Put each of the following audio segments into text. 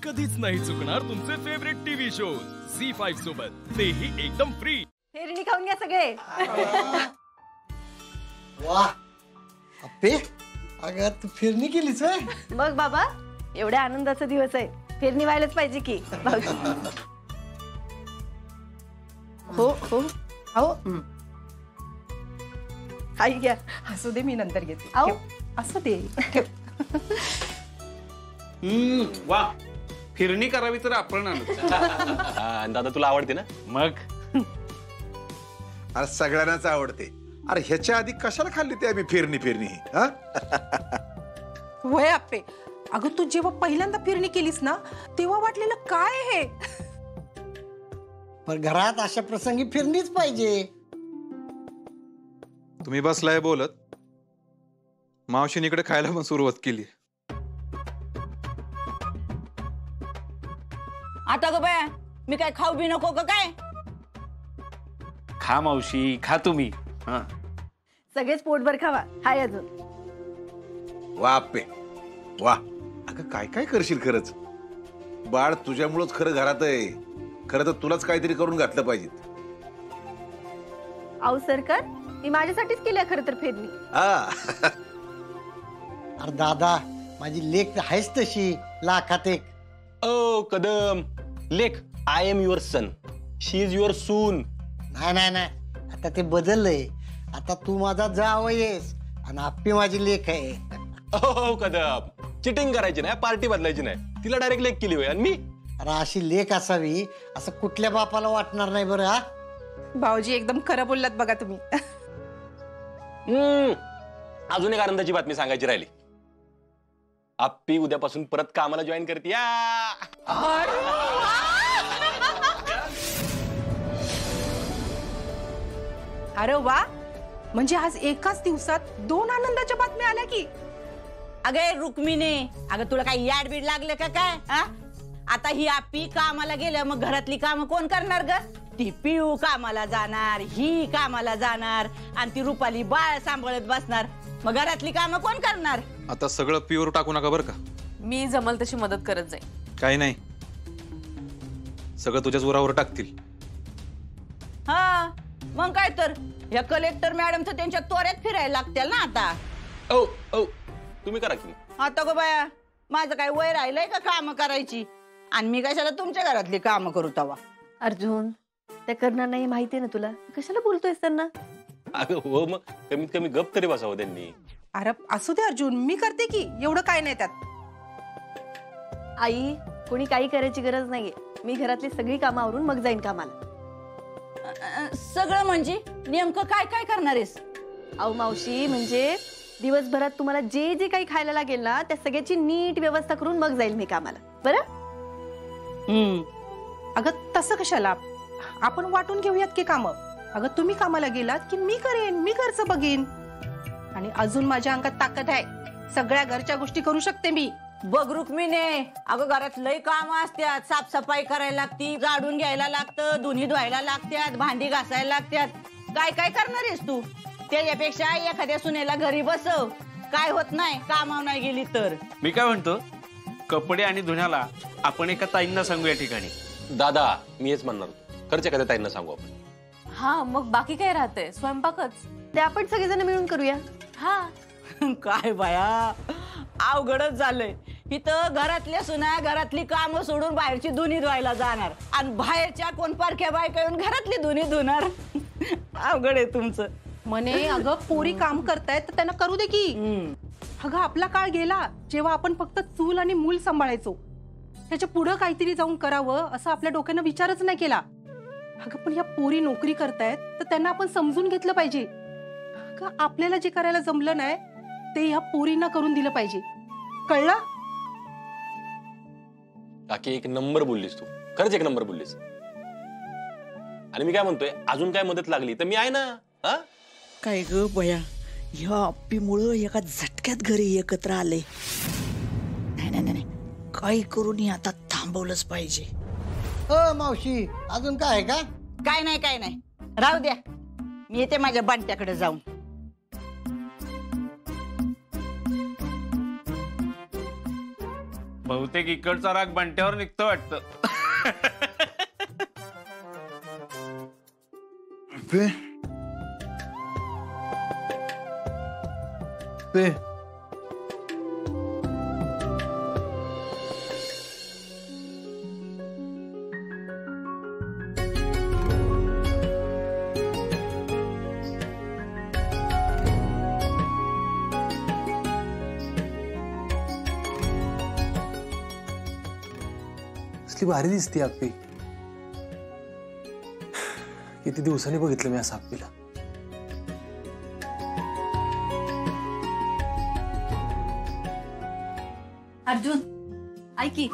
कधीच नाही चुकणार तुमचे फेवरेट टीव्ही शोज झी5 सोबत, तेही एकदम फ्री। फेरणी खाऊन घ्या सगळे। वाह अप्पे, अगं तू फिरणी केलीस व्हय? बघ बाबा, एवढ्या आनंदाचा दिवस आहे, फिरणी व्हायलाच पाहिजे की। हो हो अहो आई घ्या। असू दे, मी नंतर घेते। आओ असू दे। वा, फिरणी करावी तर आपण आणू। दादा तुला आवडते ना? मग अरे सगळ्यांनाच आवडते। अरे ह्याच्या आधी कशाला खाल्ली ते आम्ही फिरणी हा? वय अप्पे, अगं तू जेव्हा पहिल्यांदा फिरणी केलीस ना तेव्हा वाटलेलं काय हे? पण घरात अशा प्रसंगी फिरणीच पाहिजे। तुम्ही बसलाय बोलत, मावशीनीकडे खायला पण सुरुवात केली। आता ग बाया, मी काय खाऊ बी नको का काय? खा मावशी, खा तुम्ही। सगळेच पोटभर खावा, हाय अजून। वा अप्पे वा, अगं काय काय करशील खरंच। बाळ तुझ्यामुळेच खरं घरात आहे। खरं तर तुलाच काहीतरी करून घातलं पाहिजे। आऊ सरकार, मी माझ्यासाठीच केली खरं तर फिरणी। हा अरे दादा, माझी लेक आहेच तशी लाखात एक। ओ कदम, लेख I am your son, she is your सून। नाही नाही नाही, आता ते बदललंय। आता तू माझा जावई आहेस आणि आप्पी माझी लेक आहे। ओ कदम, चिटिंग करायची नाही, पार्टी बदलायची नाही, तिला डायरेक्ट लेख केली होय। आणि मी अरे अशी लेक असावी असं कुठल्या बापाला वाटणार नाही बरं? हा भाऊजी एकदम खरं बोललात बघा तुम्ही। अजून एक आनंदाची बातमी सांगायची राहिली। आप्पी उद्यापासून परत कामाला जॉईन करते। अरे वा, म्हणजे आज एकाच दिवसात 2 आनंदाच्या बातम्या आल्या की। अगे रुक्मिणी, अगं तुला काही याड बीड लागले का काय? आता ही आप्पी कामाला गेल्या, मग घरातली कामं कोण करणार ग? ती पिऊ कामाला जाणार, ही कामाला जाणार, आणि ती रुपाली बाळ सांभाळत बसणार, मग घरातली कामं कोण करणार? आता सगळं प्युअर टाकू नका बरं का। मी जमल तशी मदत करत जाईल। काही नाही, सगळं तुझ्याच उरावर टाकतील। हा मग काय तर, या कलेक्टर मॅडम तर त्यांच्या तोऱ्यात फिरायला लागतील ना आता। ओ ओ, तुम्ही करा की। आता गो बाया, माझं काय वय राहिलंय का काम करायची? आणि मी कशाला तुमच्या घरातली काम करू तवा? अर्जुन, त्या करणार नाही माहितीये ना तुला, कशाला बोलतोयस त्यांना? अगं हो, मग कमीत कमी गप तरी बसावं त्यांनी। अरे असू दे अर्जुन, मी करते की, एवढं काय नाही त्यात। आई, कोणी काही करायची गरज नाहीये, मी घरातली सगळी कामं आवरून मग जाईन कामाला। सगळं म्हणजे नेमकं काय काय करणार आहेस? आऊ मावशी, म्हणजे दिवसभरात तुम्हाला जे जे काही खायला लागेल ना, त्या सगळ्याची नीट व्यवस्था करून मग जाईल मी कामाला, बरं? अगं तसं कशाला, आपण वाटून घेऊयात की काम। अगं तुम्ही कामाला गेलात की मी करेन, मी घरचं बघेन, आणि अजून माझ्या अंगात ताकद आहे, सगळ्या घरच्या गोष्टी करू शकते मी। बघ रुक्मिणी, अगं घरात लई काम असतात, साफसफाई करायला लागती, झाडून घ्यायला लागतं, धुणी धुवायला लागतात, भांडी घासायला लागतात, काय काय करणार आहेस तू? त्याच्यापेक्षा एखाद्या सुनेला घरी बसव, काय होत नाही कामावर नाही गेली तर। मी काय म्हणतो, कपडे आणि धुण्याला आपण एका ताईंना सांगू या ठिकाणी। दादा, मी हेच म्हणणार होतो, खर्च एखाद्या ताईंना सांगू आपण। हा, मग बाकी काय राहते? स्वयंपाकच ते आपण सगळेजण मिळून करूया। हा काय बाया, अवघडच झालंय इथं। घरातल्या सुना घरातली कामं सोडून बाहेरची धुणी धुवायला जाणार, आणि बाहेरच्या कोण पारख्या बायका येऊन घरातली धुणी धुणार। अवघड आहे तुमचं म्हणे। अगं पोरी काम करतायत तर त्यांना करू दे की। अगं आपला काळ गेला जेव्हा आपण फक्त चूल आणि मूल सांभाळायचो, त्याच्या पुढं काहीतरी जाऊन करावं असं आपल्या डोक्यानं विचारच नाही केला। अगं पण या पोरी नोकरी करतायत तर त्यांना आपण समजून घेतलं पाहिजे। अगं आपल्याला जे करायला जमलं नाही ते या पोरींना करून दिलं पाहिजे, कळलं? काकी एक नंबर बोललीस तू, खरंच एक नंबर बोललीस। आणि मी काय म्हणतोय, अजून काय मदत लागली तर मी आहे ना। हा काय ग बया, ह्या अप्पीमुळं एका झटक्यात घरी एकत्र आले। नाही नाही नाही, काही करून आता थांबवलंच पाहिजे। मावशी, अजून काय आहे का? काय नाही काय नाही, राहू द्या, मी येते माझ्या बांट्याकडे जाऊन। भाऊ बहुतेक इकडचा राग बंट्यावर निघतं वाटतं. पे पे कसली भारी दिसते आप्पी. किती दिवसांनी बघितलं मी असं आप्पीला. अर्जुन ऐक की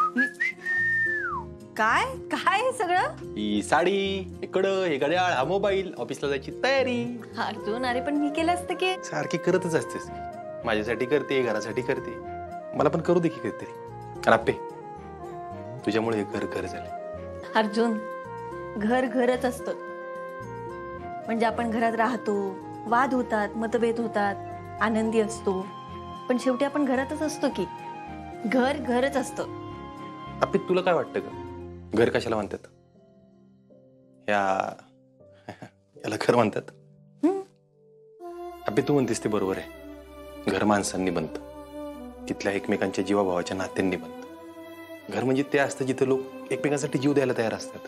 काय काय हे सगळं? ही साडी, हे कडं, हे घड्याळ, हा मोबाईल, ऑफिसला जायची तयारी. अर्जुन अरे पण मी केलं असतं की. सारखी करतच असतेस. माझ्यासाठी करते, घरासाठी करते. मला पण करू दे की काहीतरी. आणि आप्पे, तुझ्यामुळे हे घर घर झाले. अर्जुन घर घरच असतं. म्हणजे आपण घरात राहतो, वाद होतात, मतभेद होतात, आनंदी असतो, पण शेवटी आपण घरातच असतो की. घर घरच असतं. आप्पे, तुला काय वाटतं का घर कशाला म्हणतात? याला घर म्हणतात. आप्पे, तू म्हणतेस ते बरोबर आहे. घर माणसांनी बनतं, तिथल्या एकमेकांच्या जीवाभावाच्या नात्यांनी बनतं. घर म्हणजे ते असतं जिथे लोक एकमेकांसाठी जीव द्यायला तयार असतात,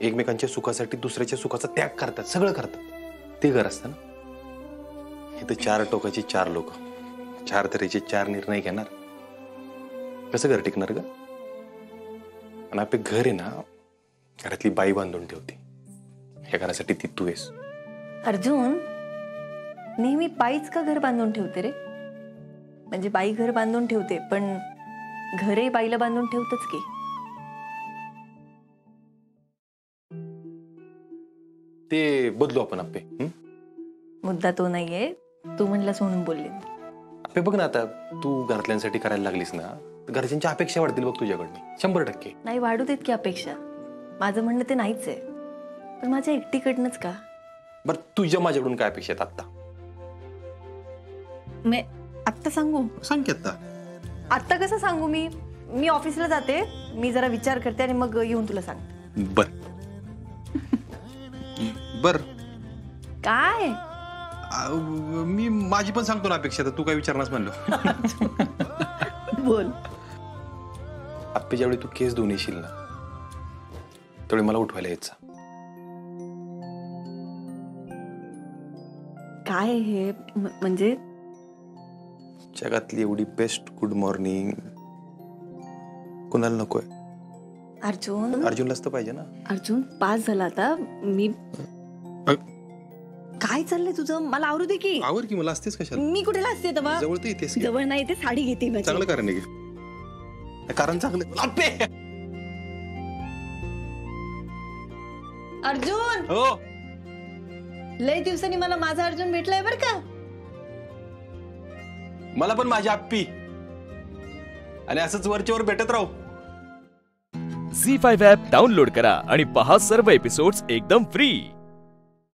एकमेकांच्या सुखासाठी दुसऱ्याच्या सुखाचा त्याग करतात, सगळं करतात. ते घर असतं ना. इथं 4 टोकाची 4 लोक, 4 तऱ्हेचे 4 निर्णय घेणार. कसं घर टिकणार ग? आणि आपले घर आहे ना, घरातली बाई बांधून ठेवते. ह्या घरासाठी ती तू आहेस. अर्जुन नेहमी बाईच का घर बांधून ठेवते रे? म्हणजे बाई घर बांधून ठेवते, पण घरही बाईला बांधून ठेवतच की. ते बदलू आपण आप्पे. मुद्दा तो नाहीये, तू म्हणलास म्हणून बोलले. आप्पे बघ ना, आता तू घरातल्यांसाठी करायला लागलीस ना, तर घरच्यांच्या अपेक्षा वाढतील बघ तुझ्याकडनं 100%. नाही वाढू देत की अपेक्षा. माझं म्हणणं ते नाहीच आहे, पण माझ्या एकटीकडनंच का? बरं, तुझ्या माझ्याकडून काय अपेक्षा आहेत आत्ता? मी आत्ता सांगू? सांग की आत्ता. आत्ता कसं सांगू? मी ऑफिसला जाते, मी जरा विचार करते आणि मग येऊन तुला सांगते. बर बर. काय? मी माझी पण सांगतो ना अपेक्षा, तर तू काय विचारणारच म्हणलो. बोल. आप्पे, ज्यावेळी तू केस धुवून येशील ना, त्यावेळी मला उठवायला यायचा. काय हे म्हणजे? जगातली एवढी बेस्ट गुड मॉर्निंग कुणाला नकोय? अर्जुन, अर्जुनलाच तर पाहिजे ना. अर्जुन 5 झाला आता. मी काय चाललंय तुझं? मला आवरू दे की. आवर की, मला असतेच कशाला? मी कुठेला असते तेव्हा? जवळ तर येतेस. जवळ नाही, ते साडी घेते माझी. चांगलं कारण आहे की. कारण चांगलं. आप्पे, अर्जुन हो, लय दिवसांनी मला माझा अर्जुन भेटलाय बर का. मला पण माझी आप्पी. आणि असंच वरच्यावर भेटत राहू. झी5 ॲप डाउनलोड करा आणि पहा सर्व एपिसोड्स एकदम फ्री.